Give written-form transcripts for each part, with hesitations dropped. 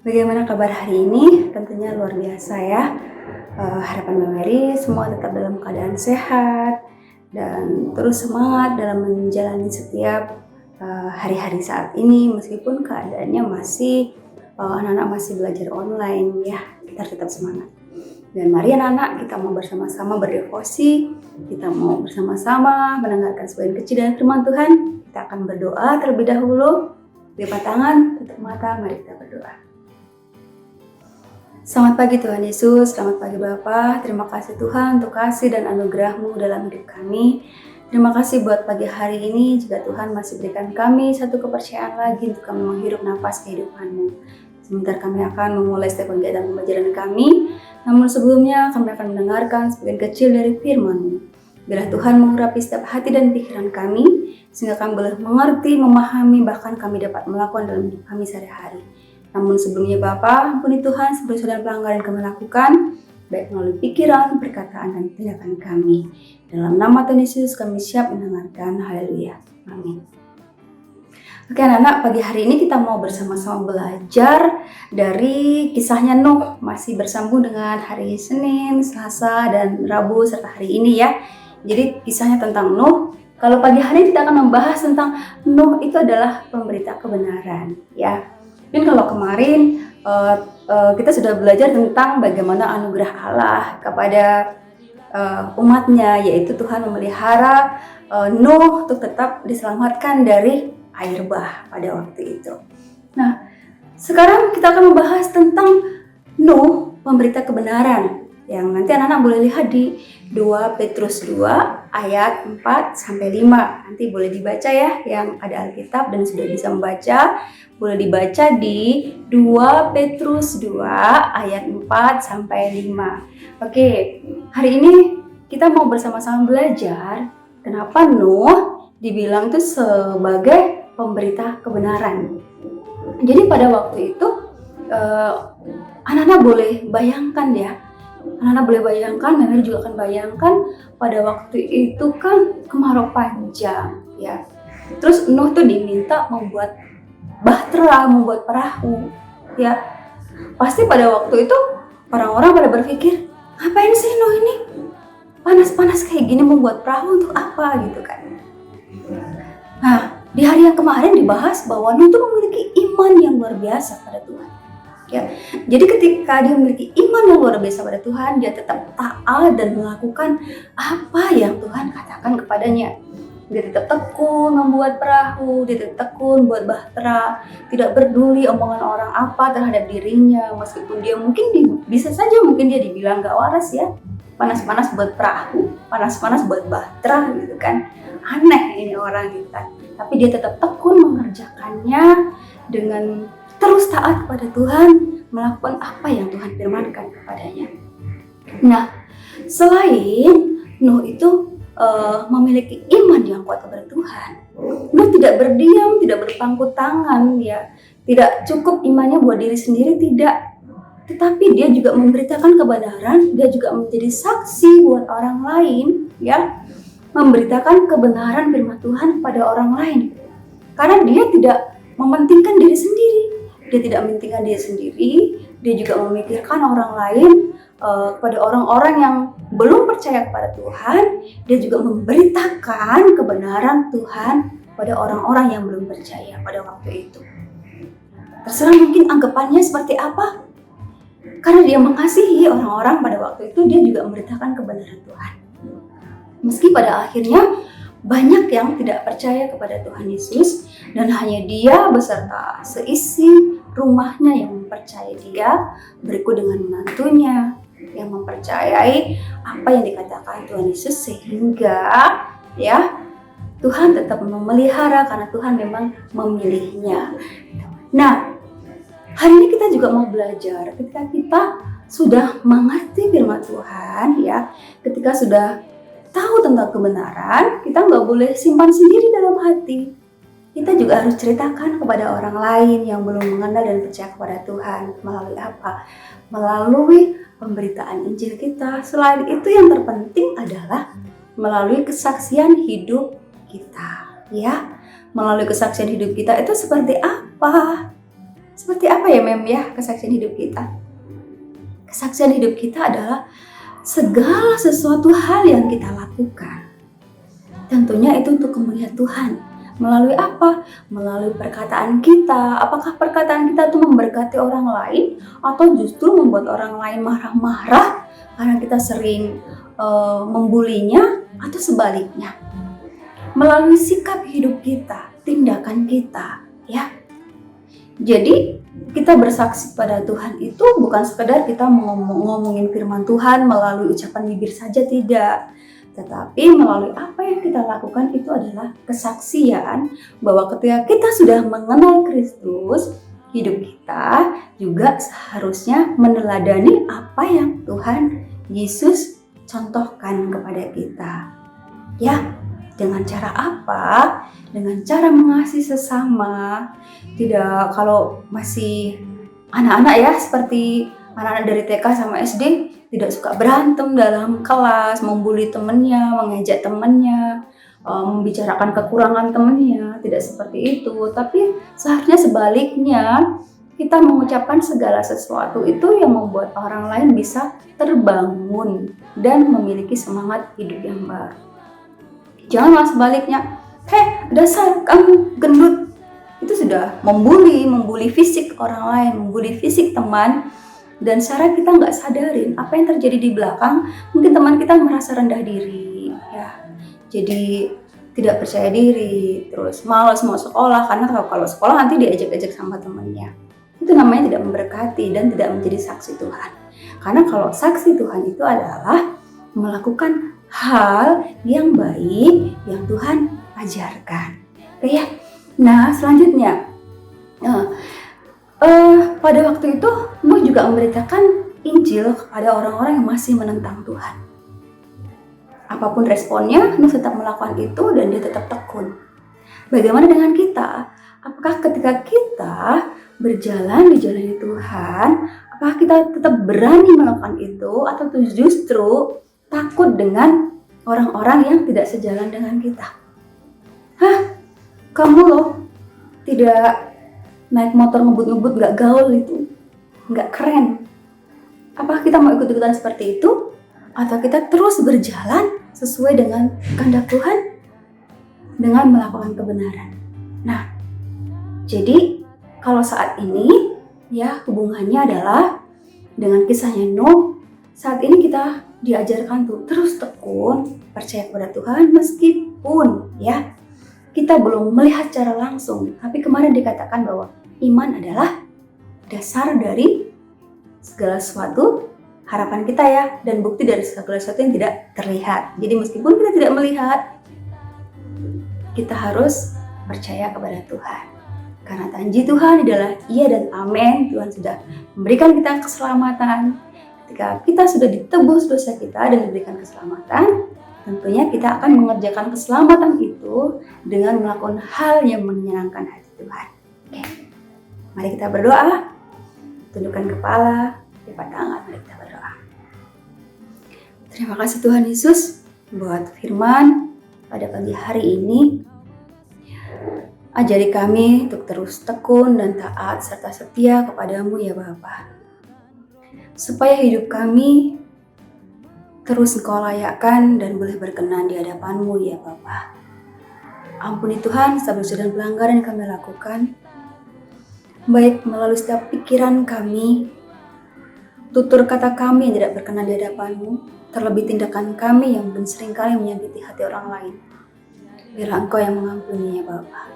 Bagaimana kabar hari ini? Tentunya luar biasa ya. Harapan Mbak Mary semua tetap dalam keadaan sehat dan terus semangat dalam menjalani setiap hari-hari saat ini, meskipun keadaannya masih anak-anak masih belajar online ya. Kita tetap semangat. Dan mari anak-anak, kita mau bersama-sama berdevosi, kita mau bersama-sama mendengarkan sebagian kecil dari firman Tuhan. Kita akan berdoa terlebih dahulu. Lipat tangan, tutup mata, mari kita berdoa. Selamat pagi Tuhan Yesus, selamat pagi Bapa. Terima kasih Tuhan untuk kasih dan anugerah-Mu dalam hidup kami. Terima kasih buat pagi hari ini, jika Tuhan masih berikan kami satu kepercayaan lagi untuk kami menghirup nafas kehidupan-Mu. Sebentar kami akan memulai setiap kegiatan pembelajaran kami, namun sebelumnya kami akan mendengarkan sebagian kecil dari firman-Mu. Biarlah Tuhan mengurapi setiap hati dan pikiran kami, sehingga kami boleh mengerti, memahami, bahkan kami dapat melakukan dalam hidup kami sehari-hari. Namun sebelumnya Bapa, ampuni Tuhan segala dosa dan pelanggaran yang kami lakukan, baik melalui pikiran, perkataan, dan tindakan kami. Dalam nama Tuhan Yesus kami siap mendengarkan. Haleluya. Amin. Oke anak-anak, pagi hari ini kita mau bersama-sama belajar dari kisahnya Nuh. Masih bersambung dengan hari Senin, Selasa, dan Rabu serta hari ini ya. Jadi kisahnya tentang Nuh. Kalau pagi hari ini kita akan membahas tentang Nuh itu adalah pemberita kebenaran ya. Dan kalau kemarin kita sudah belajar tentang bagaimana anugerah Allah kepada umatnya, yaitu Tuhan memelihara Nuh untuk tetap diselamatkan dari air bah pada waktu itu. Nah, sekarang kita akan membahas tentang Nuh, pemberita kebenaran, yang nanti anak-anak boleh lihat di 2 Petrus 2 ayat 4-5. Nanti boleh dibaca ya, yang ada Alkitab dan sudah bisa membaca. Boleh dibaca di 2 Petrus 2 ayat 4-5. Oke, hari ini kita mau bersama-sama belajar kenapa Nuh dibilang itu sebagai pemberita kebenaran. Jadi pada waktu itu anak-anak boleh bayangkan ya, anak-anak boleh bayangkan, Mary juga akan bayangkan pada waktu itu kan kemarau panjang ya. Terus Nuh tuh diminta membuat bahtera, membuat perahu ya. Pasti pada waktu itu orang-orang pada berpikir, ngapain sih Nuh ini panas-panas kayak gini membuat perahu untuk apa gitu kan. Nah, di hari yang kemarin dibahas bahwa Nuh itu memiliki iman yang luar biasa pada Tuhan ya. Jadi ketika dia memiliki iman yang luar biasa pada Tuhan, dia tetap taat dan melakukan apa yang Tuhan katakan kepadanya. Dia tetap tekun membuat perahu, dia tetap tekun buat bahtera, tidak peduli omongan orang apa terhadap dirinya, meskipun dia mungkin bisa saja mungkin dia dibilang gak waras ya, panas-panas buat perahu, panas-panas buat bahtera gitu kan, aneh ini orang gitu kan. Tapi dia tetap tekun mengerjakannya dengan terus taat kepada Tuhan, melakukan apa yang Tuhan firmankan kepadanya. Nah, selain Nuh itu memiliki iman yang kuat kepada Tuhan, Nuh tidak berdiam, tidak berpangku tangan ya, tidak cukup imannya buat diri sendiri, tidak, tetapi dia juga memberitakan kebenaran, dia juga menjadi saksi buat orang lain ya, memberitakan kebenaran firman Tuhan pada orang lain, karena dia tidak mementingkan diri sendiri, dia tidak mementingkan diri sendiri, dia juga memikirkan orang lain. Kepada orang-orang yang belum percaya kepada Tuhan, dia juga memberitakan kebenaran Tuhan pada orang-orang yang belum percaya pada waktu itu. Terserah mungkin anggapannya seperti apa, karena dia mengasihi orang-orang pada waktu itu, dia juga memberitakan kebenaran Tuhan. Meski pada akhirnya banyak yang tidak percaya kepada Tuhan Yesus, dan hanya dia beserta seisi rumahnya yang mempercayai dia, berikut dengan menantunya yang mempercayai apa yang dikatakan Tuhan Yesus, sehingga ya Tuhan tetap memelihara karena Tuhan memang memilihnya. Nah, hari ini kita juga mau belajar ketika kita sudah mengerti firman Tuhan ya, ketika sudah tahu tentang kebenaran, kita nggak boleh simpan sendiri dalam hati. Kita juga harus ceritakan kepada orang lain yang belum mengenal dan percaya kepada Tuhan. Melalui apa? Melalui pemberitaan Injil kita. Selain itu yang terpenting adalah melalui kesaksian hidup kita ya. Melalui kesaksian hidup kita itu seperti apa? Seperti apa ya Mem ya kesaksian hidup kita? Kesaksian hidup kita adalah segala sesuatu hal yang kita lakukan. Tentunya itu untuk kemuliaan Tuhan. Melalui apa? Melalui perkataan kita. Apakah perkataan kita itu memberkati orang lain atau justru membuat orang lain marah-marah karena kita sering membulinya, atau sebaliknya? Melalui sikap hidup kita, tindakan kita, ya. Jadi kita bersaksi pada Tuhan itu bukan sekedar kita ngomongin firman Tuhan melalui ucapan bibir saja, tidak. Tetapi melalui apa yang kita lakukan itu adalah kesaksian bahwa ketika kita sudah mengenal Kristus, hidup kita juga seharusnya meneladani apa yang Tuhan Yesus contohkan kepada kita. Ya, dengan cara apa? Dengan cara mengasihi sesama. Tidak, kalau masih anak-anak ya, seperti anak-anak dari TK sama SD, tidak suka berantem dalam kelas, membuli temannya, mengejek temannya, membicarakan kekurangan temannya. Tidak seperti itu, tapi seharusnya sebaliknya, kita mengucapkan segala sesuatu itu yang membuat orang lain bisa terbangun dan memiliki semangat hidup yang baru. Jangan malah sebaliknya, dasar kamu gendut. Itu sudah membuli fisik orang lain, membuli fisik teman. Dan secara kita nggak sadarin apa yang terjadi di belakang, mungkin teman kita merasa rendah diri, ya. Jadi tidak percaya diri, terus malas mau sekolah karena kalau sekolah nanti diajak-ajak sama temannya. Itu namanya tidak memberkati dan tidak menjadi saksi Tuhan. Karena kalau saksi Tuhan itu adalah melakukan hal yang baik yang Tuhan ajarkan. Oke ya. Nah, selanjutnya pada waktu itu Nuh juga memberitakan Injil kepada orang-orang yang masih menentang Tuhan. Apapun responnya, Nuh tetap melakukan itu dan dia tetap tekun. Bagaimana dengan kita? Apakah ketika kita berjalan di jalan Tuhan, apakah kita tetap berani melakukan itu atau justru takut dengan orang-orang yang tidak sejalan dengan kita? Kamu loh tidak naik motor ngebut-ngebut, gak gaul itu, gak keren. Apakah kita mau ikut-ikutan seperti itu? Atau kita terus berjalan sesuai dengan kehendak Tuhan dengan melakukan kebenaran? Nah, jadi kalau saat ini ya hubungannya adalah dengan kisahnya Nuh. Saat ini kita diajarkan tuh terus tekun percaya kepada Tuhan meskipun ya kita belum melihat secara langsung. Tapi kemarin dikatakan bahwa iman adalah dasar dari segala sesuatu, harapan kita ya, dan bukti dari segala sesuatu yang tidak terlihat. Jadi meskipun kita tidak melihat, kita harus percaya kepada Tuhan. Karena janji Tuhan adalah iya dan amin. Tuhan sudah memberikan kita keselamatan. Ketika kita sudah ditebus dosa kita dan diberikan keselamatan, tentunya kita akan mengerjakan keselamatan itu dengan melakukan hal yang menyenangkan hati Tuhan. Oke. Mari kita berdoa, tundukkan kepala, lipat tangan, mari kita berdoa. Terima kasih Tuhan Yesus buat firman pada pagi hari ini. Ajari kami untuk terus tekun dan taat serta setia kepadamu ya Bapa. Supaya hidup kami terus Engkau layakkan dan boleh berkenan di hadapan-Mu ya Bapa. Ampuni Tuhan setiap dosa dan pelanggaran yang kami lakukan, baik melalui setiap pikiran kami, tutur kata kami yang tidak berkenan di hadapan-Mu, terlebih tindakan kami yang seringkali menyakiti hati orang lain. Biarlah Engkau yang mengampuni ya Bapa.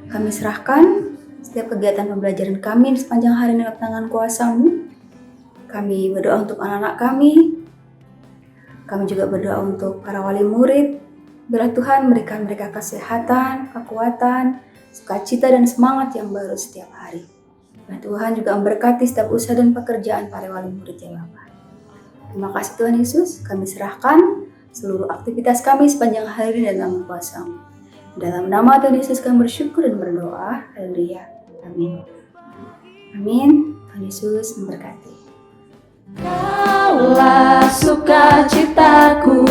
Kami serahkan setiap kegiatan pembelajaran kami di sepanjang hari dalam tangan kuasa-Mu. Kami berdoa untuk anak-anak kami. Kami juga berdoa untuk para wali murid. Biarlah Tuhan berikan mereka kesehatan, kekuatan, sukacita dan semangat yang baru setiap hari. Biarlah Tuhan juga memberkati setiap usaha dan pekerjaan para wali murid ya Bapa. Terima kasih Tuhan Yesus, kami serahkan seluruh aktivitas kami sepanjang hari dalam kuasa-Mu. Dalam nama Tuhan Yesus kami bersyukur dan berdoa. Haleluya. Amin. Amin. Tuhan Yesus memberkati. Kaulah sukacitaku,